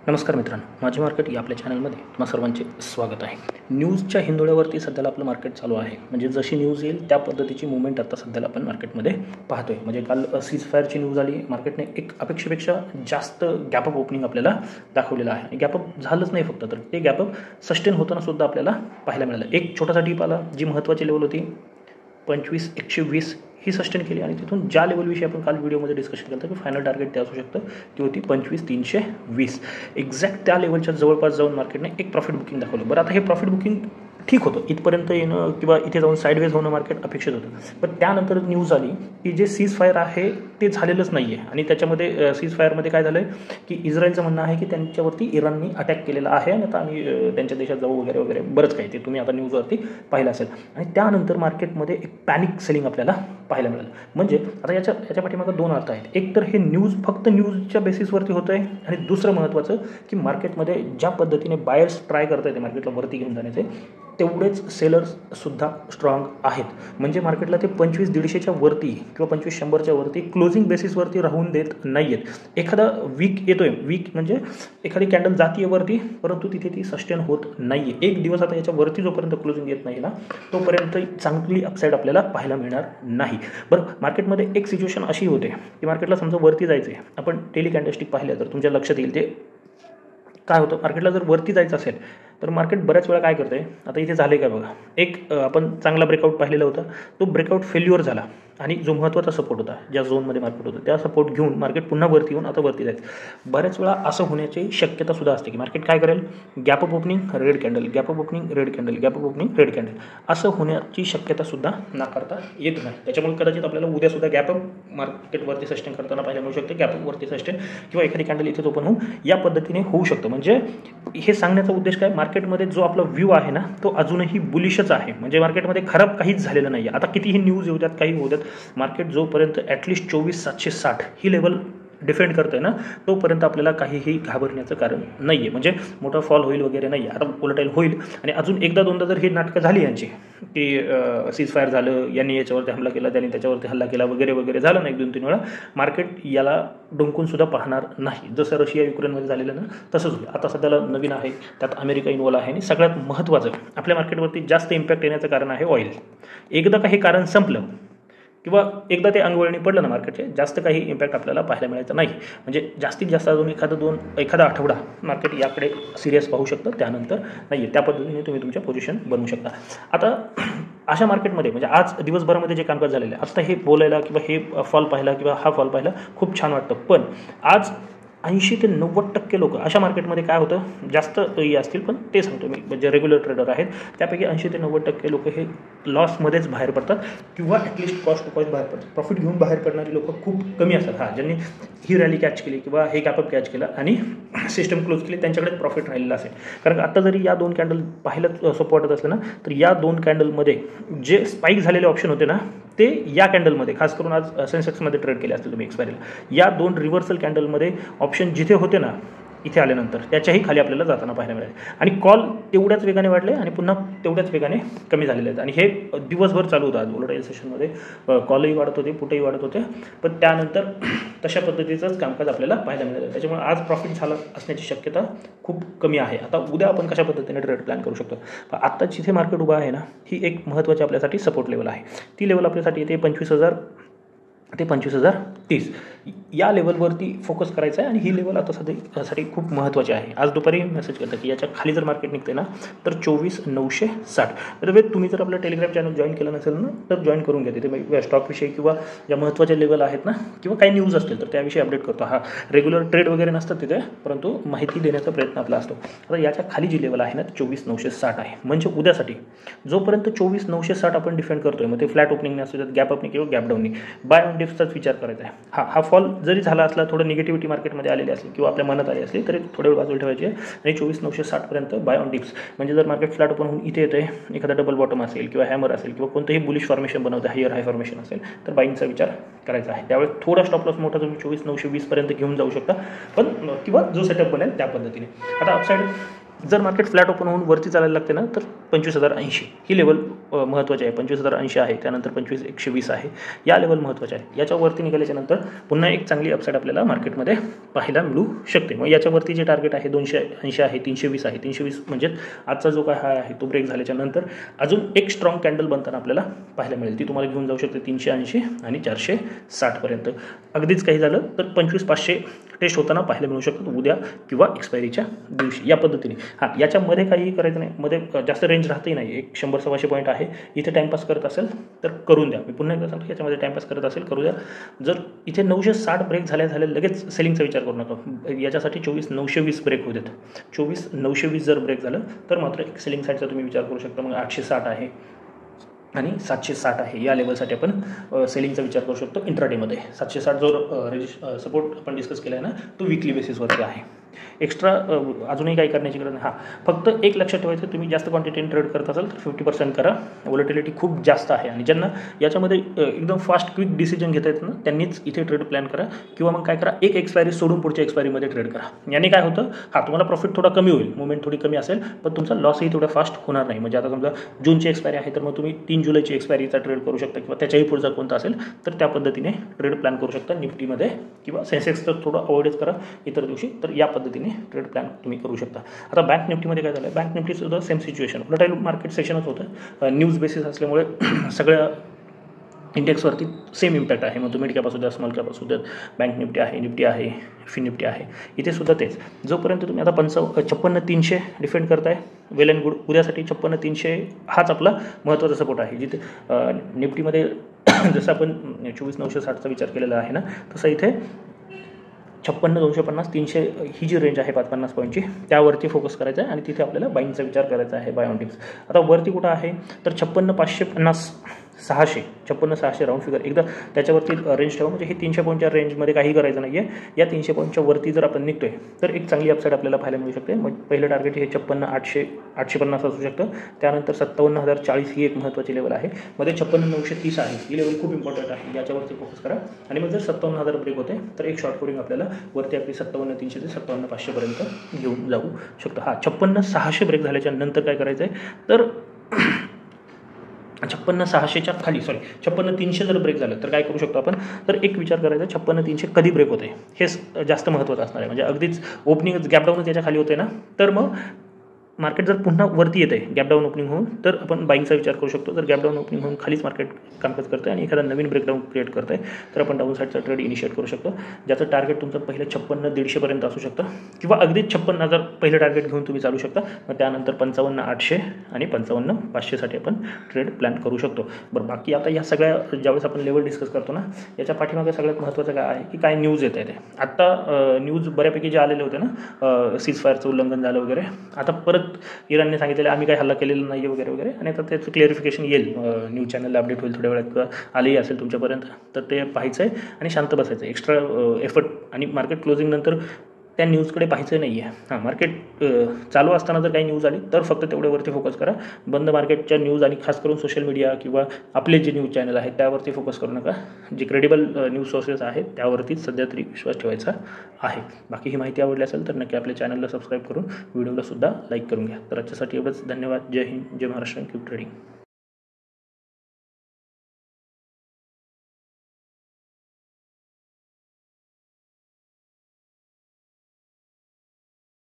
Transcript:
नमस्कार मित्रांनो, माझे मार्केट या आपल्या चॅनलमध्ये तुम्हा सर्वांचे स्वागत आहे. न्यूजच्या हिंदोळ्यावरती सध्याला आपलं मार्केट चालू आहे. म्हणजे जशी न्यूज येईल त्या पद्धतीची मुवमेंट आता सध्याला आपण मार्केटमध्ये पाहतोय. म्हणजे काल सीजफायरची न्यूज आली, मार्केटने एक अपेक्षेपेक्षा जास्त गॅपअप ओपनिंग आपल्याला दाखवलेलं आहे. आणि गॅपअप झालंच नाही फक्त, तर ते गॅपअप सस्टेन होताना सुद्धा आपल्याला पाहायला मिळालं. एक छोटासा टीप आला, जी महत्त्वाची लेवल होती 25,120 ही सस्टेन केली आणि तिथून ज्या लेवलविषयी आपण काल व्हिडिओमध्ये डिस्कशन केलं की फायनल टार्गेट ते असू शकतं, ती होती 25,320. एक्झॅक्ट त्या लेवलच्या जवळपास जाऊन मार्केटने एक प्रॉफिट बुकिंग दाखवलं. बरं, आता हे प्रॉफिट बुकिंग ठीक होतं, इथपर्यंत येणं किंवा इथे जाऊन साईडवेज होणं मार्केट अपेक्षित होतं. पण त्यानंतर न्यूज आली की जे सीज फायर आहे ते झालेलंच नाही आहे. आणि त्याच्यामध्ये सीज फायरमध्ये काय झालं की इस्रायलचं म्हणणं आहे की त्यांच्यावरती इराणनी अटॅक केलेला आहे आणि आता आम्ही त्यांच्या देशात जाऊ वगैरे वगैरे बरंच काही ते तुम्ही आता न्यूजवरती पाहिलं असेल. आणि त्यानंतर मार्केटमध्ये एक पॅनिक सेलिंग आपल्याला पाहायला मिळालं. म्हणजे आता याच्या पाठीमागं दोन अर्थ आहेत. एक तर हे न्यूज फक्त न्यूजच्या बेसिसवरती होतं आहे, आणि दुसरं महत्त्वाचं की मार्केटमध्ये ज्या पद्धतीने बायर्स ट्राय करता येते मार्केटला वरती घेऊन जाण्याचे, तेवढेच सेलर्ससुद्धा स्ट्रॉंग आहेत. म्हणजे मार्केटला ते 25,150च्या वरती किंवा 25,100च्या वरती क्लोजिंग बेसिसवरती राहून देत नाही आहेत. एखादा वीक येतोय, वीक म्हणजे एखादी कॅन्डल जातीय वरती, परंतु तिथे ती सस्टेन होत नाही आहे. एक दिवस आता याच्यावरती जोपर्यंत क्लोजिंग येत नाही ना, तोपर्यंत चांगली अपसाईड आपल्याला पाहायला मिळणार नाही. बरं, मार्केटमध्ये एक सिच्युएशन अशी होते की मार्केटला समजा वरती जायचं आहे, आपण डेली कॅन्डलस्टिक पाहिलं तर तुमच्या लक्षात येईल ते काय होतं. मार्केटला जर वरती जायचं असेल तर मार्केट बऱ्याच वेळा काय करते, आता इथे झाले का बघा, एक आपण चांगला ब्रेकआउट पाहिलेला होता, तो ब्रेकआउट फेल्युअर झाला आणि जो महत्त्वाचा सपोर्ट होता, ज्या झोनमध्ये मार्केट होतं त्या सपोर्ट घेऊन मार्केट पुन्हा वरती येऊन आता वरती जायचं. बऱ्याच वेळा असं होण्याची शक्यता सुद्धा असते की मार्केट काय करेल, gap up opening red candle, gap up opening red candle, gap up opening red candle, असं होण्याची शक्यता सुद्धा नाकारता येत नाही. त्याच्यामुळे कदाचित आपल्याला उद्यासुद्धा गॅपअप मार्केटवरती सस्टेन करताना पाहायला मिळू शकते. गॅपअपवरती सस्टेन किंवा एखादी कॅन्डल इथेच ओपन होऊन या पद्धतीने होऊ शकतं. म्हणजे हे सांगण्याचा उद्देश काय, मार्केटमध्ये जो आपला व्ह्यू आहे ना, तो अजूनही बुलिशच आहे. म्हणजे मार्केटमध्ये खराब काहीच झालेलं नाही आहे. आता कितीही न्यूज येऊ द्यात, काही होऊ द्यात, मार्केट जोपर्यंत ॲटलिस्ट 24,760 ही लेवल डिफेंड करतोय ना, तोपर्यंत आपल्याला काहीही घाबरण्याचं कारण नाही आहे. म्हणजे मोठा फॉल होईल वगैरे नाही आहे. आता वोलेटाईल होईल आणि अजून एकदा दोनदा जर ही नाटकं झाली यांची की सीज फायर झालं, यांनी याच्यावरती हमला केला, त्यांनी त्याच्यावरती हल्ला केला वगैरे वगैरे झालं ना 1-2-3 वेळा, मार्केट याला डोंकून सुद्धा पाहणार नाही. जसं रशिया युक्रेनमध्ये झालेलं ना, तसंच होईल. आता सध्याला नवीन आहे, त्यात अमेरिका इन्व्हॉल्व आहे. आणि सगळ्यात महत्त्वाचं आपल्या मार्केटवरती जास्त इम्पॅक्ट येण्याचं कारण आहे ऑइल. एकदा का हे कारण संपलं किंवा एकदा ते अंगवळणी पडलं ना मार्केटचे, जास्त काही इम्पॅक्ट आपल्याला पाहायला मिळायचं नाही. म्हणजे जास्तीत जास्त अजून एखादा आठवडा मार्केट याकडे सिरियस पाहू शकतं, त्यानंतर नाही आहे. त्या पद्धतीने तुम्ही तुमच्या पोझिशन बनवू शकता. आता अशा मार्केटमध्ये म्हणजे आज दिवसभरामध्ये जे कामकाज झालेलं आहे, आता हे बोलायला किंवा हे फॉल पाहिला किंवा हा फॉल पाहिला खूप छान वाटतं. पण आज 80 ते 90% लोक अशा मार्केटमध्ये काय होतं, जास्त असतील पण ते सांगतो मी, जे रेग्युलर ट्रेडर आहेत त्यापैकी 80 ते 90% लोक हे लॉसमध्येच बाहेर पडतात किंवा ॲटलिस्ट कॉस्ट टू कॉस्ट बाहेर पडतात. प्रॉफिट घेऊन बाहेर पडणारी लोक खूप कमी असतात. हां, ज्यांनी ही रॅली कॅच केली किंवा हे गॅपअप कॅच केला आणि सिस्टम क्लोज केली, त्यांच्याकडे प्रॉफिट राहिलेलं असेल. कारण आता जरी या दोन कॅन्डल पाहिलं सोपं वाटत असलं ना, तर या दोन कॅन्डलमध्ये जे स्पाईक झालेले ऑप्शन होते ना, ते या कॅन्डलमध्ये खास करून आज सेन्सेक्समध्ये ट्रेड केले असतील तुम्ही एक्सपायरीला, या दोन रिव्हर्सल कॅन्डलमध्ये ऑप्शन जिथे होते ना, इथे आल्यानंतर त्याच्याही खाली आपल्याला जाताना पाहायला मिळाले. आणि कॉल तेवढ्याच वेगाने वाढले आणि पुन्हा तेवढ्याच वेगाने कमी झालेले आहेत. आणि हे दिवसभर चालू होतं आज वोलेटाईल सेशनमध्ये, कॉलही वाढत होते, पुटही वाढत होते. पण त्यानंतर तशा पद्धतीचंच कामकाज आपल्याला पाहायला मिळालं. त्याच्यामुळे आज प्रॉफिट झालं असण्याची शक्यता खूप कमी आहे. आता उद्या आपण कशा पद्धतीने ट्रेड प्लॅन करू शकतो. आत्ता जिथे मार्केट उभं आहे ना, ही एक महत्त्वाची आपल्यासाठी सपोर्ट लेवल आहे. ती लेवल आपल्यासाठी येते 25,000 ते 25,030 या लेवलवरती फोकस करायचं आहे. आणि ही लेवल आता सध्यासाठी खूप महत्त्वाची आहे. आज दुपारी मेसेज करता की याच्या खाली जर मार्केट निघते ना, तर 24,960. तर तुम्ही जर आपलं टेलिग्राम चॅनल जॉईन केलं नसेल ना, तर जॉईन करून घ्या. तिथे स्टॉकविषयी किंवा ज्या महत्त्वाच्या लेवल आहेत ना, किंवा काही न्यूज असतील तर त्याविषयी अपडेट करतो. हा रेग्युलर ट्रेड वगैरे नसतात तिथे, परंतु माहिती देण्याचा प्रयत्न आपला असतो. आता याच्या खाली जी लेवल आहे ना, 24,960 आहे. म्हणजे उद्यासाठी जोपर्यंत 24,960 आपण डिफेंड करतोय, मग ते फ्लॅट ओपनिंग असू देत, गॅप ओपनिंग किंवा गॅप डाऊनिंग, बाय ऑन डिप्सचाच विचार करायचा आहे. हा फॉल जरी झाला असला, थोडं निगेटिव्हिटी मार्केटमध्ये आलेली असली किंवा आपल्या मनात आली असली, तरी थोडे वेळ बाजूला ठेवायची आहे. आणि 24,960 बाय ऑन डिप्स. म्हणजे जर मार्केट फ्लॅट ओपन होऊन इथे येते, एखादा डबल बॉटम असेल किंवा हॅमर असेल किंवा कोणतंही बुलिश फॉर्मेशन बनवतं, हायर हाय फॉर्मेशन असेल, तर बाईंगचा विचार करायचा आहे. त्यावेळेस थोडा स्टॉप लॉस मोठा तुम्ही 24,920 घेऊन जाऊ शकता, पण किंवा जो सेटअप बनेल त्या पद्धतीने. आता अपसाईड जर मार्केट फ्लॅट ओपन होऊन वरती चालायला लागते ना, तर 25,080 ही लेवल महत्त्वाचे आहे. 25,080 आहे, त्यानंतर 25,120 आहे, या लेवल महत्त्वाचे आहे. याच्यावरती निघाल्याच्यानंतर पुन्हा एक चांगली अपसाईड आपल्याला मार्केटमध्ये पाहायला मिळू शकते. मग याच्यावरती जे टार्गेट आहे 280 आहे, 320 आहे. 320 म्हणजे आजचा जो काय हाय आहे तो ब्रेक झाल्याच्या नंतर अजून एक स्ट्रॉंग कॅन्डल बनताना आपल्याला पाहायला मिळेल. ती तुम्हाला घेऊन जाऊ शकते 380 आणि 460 अगदीच काही झालं तर 25,500 टेस्ट होताना पाहायला मिळू शकतात उद्या किंवा एक्सपायरीच्या दिवशी. या पद्धतीने याच्यामध्ये काही करायचं नाही, मध्ये जास्त रेंज राहतही नाही. एक 100-125 पॉईंट आहे. इथे टाईमपास करत असेल तर करून द्या. मी पुन्हा एकदा सांगतो, याच्यामध्ये टाईमपास करत असेल करू द्या. जर इथे 960 ब्रेक झाल्या लगेच सेलिंगचा विचार करू नका. याच्यासाठी 24,920 ब्रेक होऊ देत. 24,920 जर ब्रेक झालं तर मात्र एक सेलिंग साईडचा तुम्ही विचार करू शकता. मग 860 आहे आणि 760 आहे, या लेवलसाठी आपण सेलिंगचा विचार करू शकतो इंट्राडेमध्ये. 760 जो सपोर्ट आपण डिस्कस केला आहे ना, तो वीकली बेसिसवरती आहे. एक्स्ट्रा अजूनही काही करण्याची गरज नाही. फक्त एक लक्षात ठेवायचं, तुम्ही जास्त क्वांटिटीने ट्रेड करत असाल तर 50% करा. व्हॉलेटिलिटी खूप जास्त आहे आणि ज्यांना याच्यामध्ये एकदम फास्ट क्विक डिसिजन घेता येतं ना, त्यांनीच इथे ट्रेड प्लॅन करा. किंवा मग काय करा, एक एक्सपायरी सोडून पुढच्या एक्सपायरीमध्ये ट्रेड करा. याने काय होतं, तुम्हाला प्रॉफिट थोडा कमी होईल, मुवमेंट थोडी कमी असेल, पण तुमचा लॉसही थोडा फास्ट होणार नाही. म्हणजे आता समजा जूनची एक्सपायरी आहे तर मग तुम्ही 3 जुलैची एक्सपायरीचा ट्रेड करू शकता किंवा त्याच्याही पुढचा कोणता असेल तर त्या पद्धतीने ट्रेड प्लॅन करू शकता निफ्टीमध्ये. किंवा सेन्सेक्स तर थोडं अवॉइडच करा इतर दिवशी, तर या पद्धतीने ट्रेड प्लॅन तुम्ही करू शकता. आता बँक निफ्टीमध्ये काय झालं, बँक निफ्टीसुद्धा सेम सिच्युएशन, व्होलेटाईल मार्केट सेशनच होतं. न्यूज बेसिस असल्यामुळे सगळ्या इंडेक्सवरती सेम इम्पॅक्ट आहे. मग तो मिड कॅप असू द्या, स्मॉल कॅप असू द्या, बँक निफ्टी आहे, निफ्टी आहे, फिन निफ्टी आहे, इथे सुद्धा तेच. जोपर्यंत तुम्ही आता 56,300 डिफेंड करताय, वेल अँड गुड. उद्यासाठी 56,300 हाच आपला महत्त्वाचा सपोर्ट आहे. जिथे निफ्टीमध्ये जसं आपण 24,960चा विचार केलेला आहे ना, तसं इथे 56,250, 300 ही जी रेंज आहे 550 पॉईंटची, त्यावरती फोकस करायचा आहे आणि तिथे आपल्याला बाईंगचा विचार करायचा आहे, बाय ऑन टिप्स. आता वरती कुठं आहे तर 56,550, 600, 56,600 राऊंड फिगर. एकदा त्याच्यावरती रेंज ठेवा, म्हणजे हे 300 पॉईंटच्या रेंजमध्ये काही करायचं नाही आहे. या 300 पॉईंटच्या वरती जर आपण निघतोय तर एक चांगली अपसाईड आपल्याला पाहायला मिळू शकते. मग पहिलं टार्गेट हे 56,800, 850 असू शकतं. त्यानंतर 57,040 ही एक महत्त्वाची लेवल आहे. मध्ये 56,930 आहे, ही लेवल खूप इम्पॉर्टंट आहे, याच्यावरती फोकस करा. आणि मग जर 57,000 ब्रेक होते तर एक शॉर्ट कोडिंग आपल्याला वरती आपली 57,300 ते 57,500 घेऊन जाऊ शकतो. 56,600 ब्रेक झाल्याच्या नंतर काय करायचं आहे तर 56,600च्या खाली 56,300 जर ब्रेक झालं तर काय करू शकतो आपण, तर एक विचार करायचा 56,300 कधी ब्रेक होते हे जास्त महत्त्वाचं असणार आहे. म्हणजे अगदीच ओपनिंग गॅपडाऊनच याच्या खाली होते ना, तर मग मार्केट जर पुन्हा वरती येते गॅपडाऊन ओपनिंग होऊन तर आपण बाईंगचा विचार करू शकतो. जर गॅपडाऊन ओपनिंग होऊन खालीच मार्केट कामकाज करतं आणि एखादा नवीन ब्रेकडाऊन क्रिएट करतं आहे तर आपण डाऊन साईडचा ट्रेड इनिशिएट करू शकतो, ज्याचं टार्गेट तुमचं पहिलं 56,150 असू शकतं किंवा अगदीच 56,000 पहिलं टार्गेट घेऊन तुम्ही चालू शकता. मग त्यानंतर 55,800 आणि 55,500साठी आपण ट्रेड प्लॅन करू शकतो. बरं, बाकी आता या सगळ्या ज्यावेळेस आपण लेवल डिस्कस करतो ना, याच्या पाठीमागे सगळ्यात महत्त्वाचं काय आहे की काय न्यूज येत आहे ते. आत्ता न्यूज बऱ्यापैकी जे आलेले होते ना, सीजफायरचं उल्लंघन झालं वगैरे, आता परत इराणने सांगितलेलं आम्ही काही हल्ला केलेला नाही वगैरे वगैरे, आणि आता त्याचं क्लिअरिफिकेशन येईल, न्यूज चॅनलला अपडेट होईल थोड्या वेळात किंवा आलेही असेल तुमच्यापर्यंत, तर ते पाहायचं आहे आणि शांत बसायचं आहे. एक्स्ट्रा एफर्ट आणि मार्केट क्लोजिंग नंतर त्या न्यूजकडे पाहायचं नाही आहे. मार्केट चालू असताना जर काही न्यूज आली तर फक्त तेवढ्यावरती फोकस करा. बंद मार्केटच्या न्यूज आणि खास करून सोशल मीडिया किंवा आपले जे न्यूज चॅनल आहेत त्यावरती फोकस करू नका. जे क्रेडिबल न्यूज सोर्सेस आहेत त्यावरतीच सध्या तरी विश्वास ठेवायचा आहे. बाकी ही माहिती आवडली असेल तर नक्की आपल्या चॅनलला सबस्क्राईब करून व्हिडिओला सुद्धा लाईक करून घ्या. तर आजच्यासाठी एवढंच. धन्यवाद. जय हिंद, जय महाराष्ट्र. Keep trading.